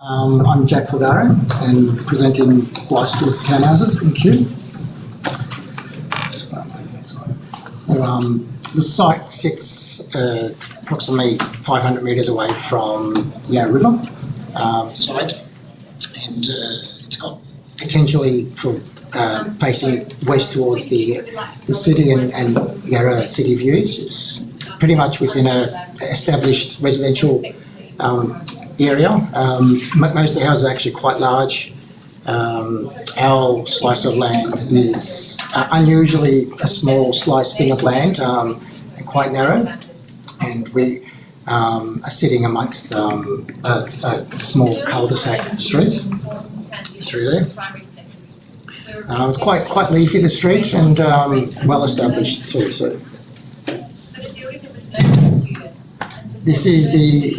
I'm Jack Fugaro and presenting Blythswood Townhouses in Kew. Just start with the next slide. The site sits approximately 500 metres away from Yarra River side, and it's got potentially for facing west towards the city and Yarra city views. It's pretty much within a established residential area. Most of the houses are actually quite large. Our slice of land is unusually a small sliced thing of land and quite narrow, and we are sitting amongst a small cul-de-sac street through there. It's quite leafy, the street, and well established too. So this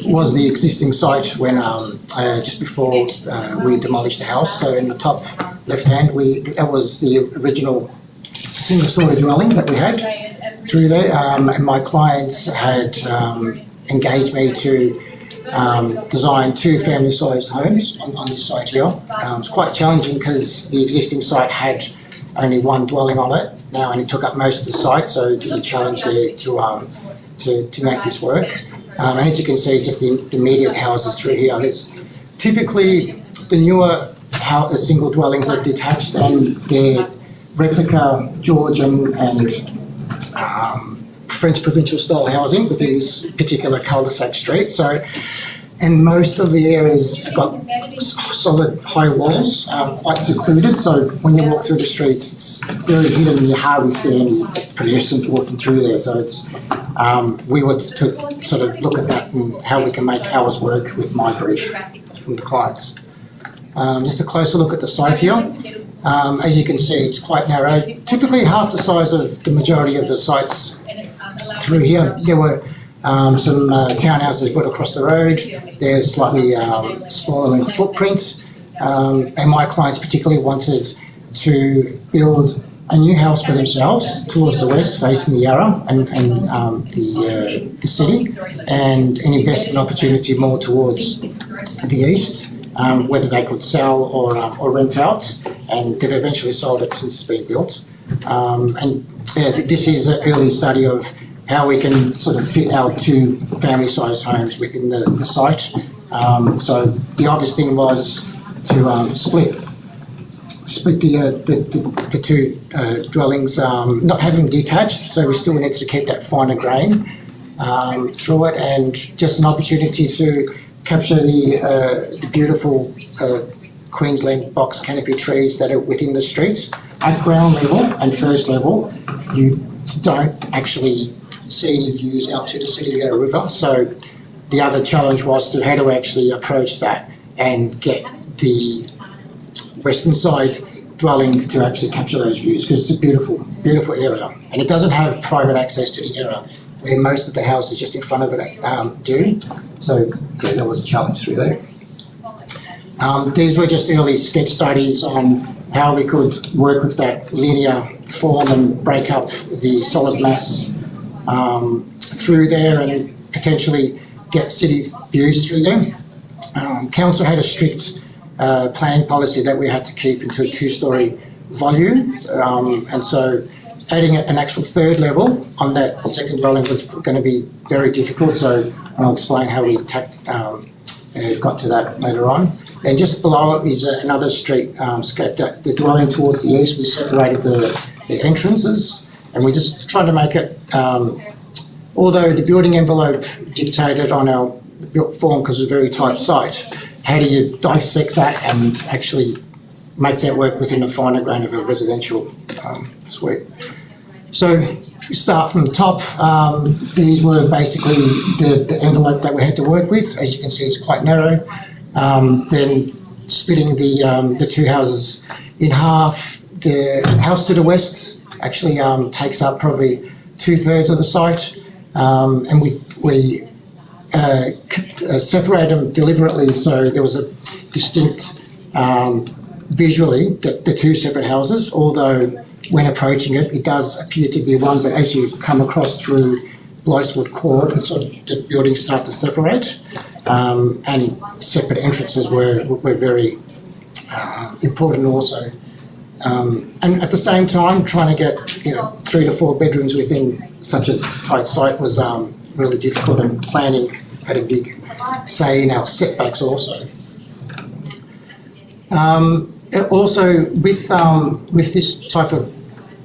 was the existing site when just before we demolished the house. So in the top left hand, that was the original single-story dwelling that we had through there, and my clients had engaged me to design two family-sized homes on this site here. It's quite challenging because the existing site had only one dwelling on it now, and it took up most of the site, so it was a challenge there to make this work. And as you can see, just the immediate houses through here, there's typically the newer single dwellings are detached, and they're replica Georgian and French provincial style housing within this particular cul-de-sac street. So, and most of the areas have got solid high walls, quite secluded. So when you walk through the streets, it's very hidden. You hardly see any pedestrians walking through there. So it's we were to sort of look at that and how we can make ours work with my brief from the clients. Just a closer look at the site here. As you can see, it's quite narrow. Typically half the size of the majority of the sites through here. There were some townhouses built across the road. They're slightly smaller in footprint, and my clients particularly wanted to build a new house for themselves towards the west, facing the Yarra and the city, and an investment opportunity more towards the east, whether they could sell or rent out, and they've eventually sold it since it's been built. And yeah, this is an early study of how we can sort of fit our two family-sized homes within the site. So the obvious thing was to split the two dwellings, not having detached, so we still needed to keep that finer grain through it, and just an opportunity to capture the beautiful Queensland box canopy trees that are within the streets. At ground level and first level, you don't actually see any views out to the city of Yarra River. So the other challenge was to how to actually approach that and get the western side dwelling to actually capture those views, because it's a beautiful, beautiful area, and it doesn't have private access to the area where most of the houses just in front of it do. So yeah, there was a challenge through there. These were just early sketch studies on how we could work with that linear form and break up the solid mass through there and potentially get city views through there. Council had a strict planning policy that we had to keep into a two-storey volume, and so adding an actual third level on that second dwelling was going to be very difficult. So I'll explain how we got to that later on. And just below it is another street scape. The dwelling towards the east, we separated the entrances, and we just tried to make it, although the building envelope dictated on our built form because it's a very tight site, how do you dissect that and actually make that work within the finer grain of a residential suite? So we start from the top. These were basically the envelope that we had to work with. As you can see, it's quite narrow. Then splitting the two houses in half. The house to the west actually takes up probably 2/3 of the site, and we separate them deliberately so there was a distinct visually the two separate houses, although when approaching it, it does appear to be one, but as you come across through Blythswood Court, the buildings start to separate. and separate entrances were very important also. And at the same time, trying to get 3 to 4 bedrooms within such a tight site was really difficult, and planning had a big say in our setbacks also. Also, with this type of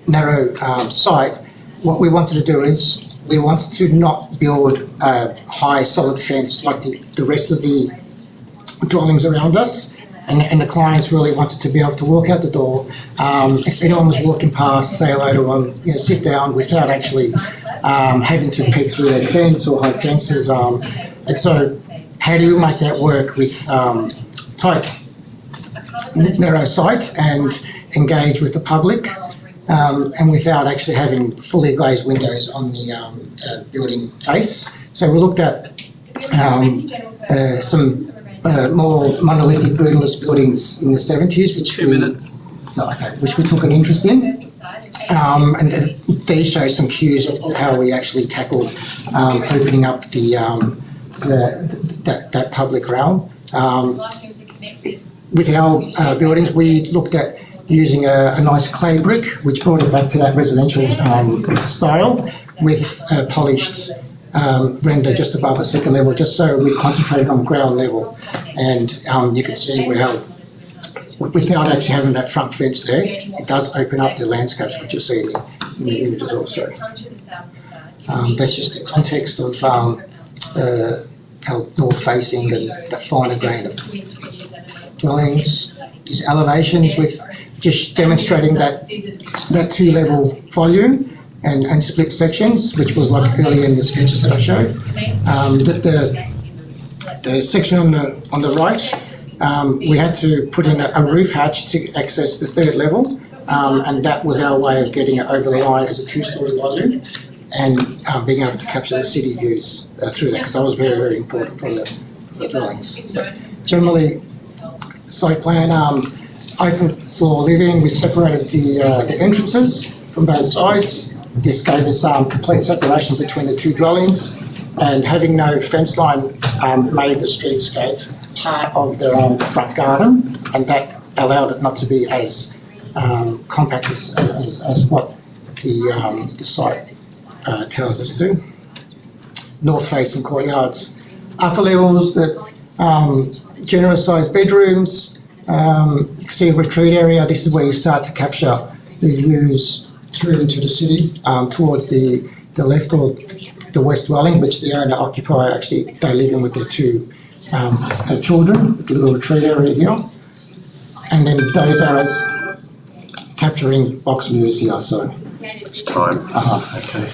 narrow site, what we wanted to do is we wanted to not build a high solid fence like the rest of the dwellings around us, and the clients really wanted to be able to walk out the door. If anyone was walking past, say hello to them, sit down without actually having to peek through their fence or high fences. And so how do you make that work with tight, narrow site and engage with the public, and without actually having fully glazed windows on the building face? So we looked at some more monolithic brutalist buildings in the 70s, which we took an interest in. And these show some cues of how we actually tackled opening up that public realm. With our buildings, we looked at using a nice clay brick, which brought it back to that residential style, with a polished render just above the second level, just so we concentrated on ground level. And you can see how, without actually having that front fence there, it does open up the landscapes, which you see in the images also. That's just the context of our north facing and the finer grain of dwellings. These elevations with just demonstrating that 2-level volume and split sections, which was like earlier in the sketches that I showed. The section on the right, we had to put in a roof hatch to access the 3rd level, and that was our way of getting it over the line as a 2-storey volume, and being able to capture the city views through that, because that was very, very important for the dwellings. So generally, site plan, open floor living. We separated the entrances from both sides. This gave us complete separation between the 2 dwellings, and having no fence line made the streetscape part of their own front garden, and that allowed it not to be as compact as what the site tells us to. North facing courtyards, upper levels, that generous sized bedrooms. You can see a retreat area. This is where you start to capture the views through into the city, towards the left or the west dwelling, which the owner occupier actually, they live in with their 2 children, with the little retreat area here. And then those areas capturing box views here. So it's time. Okay.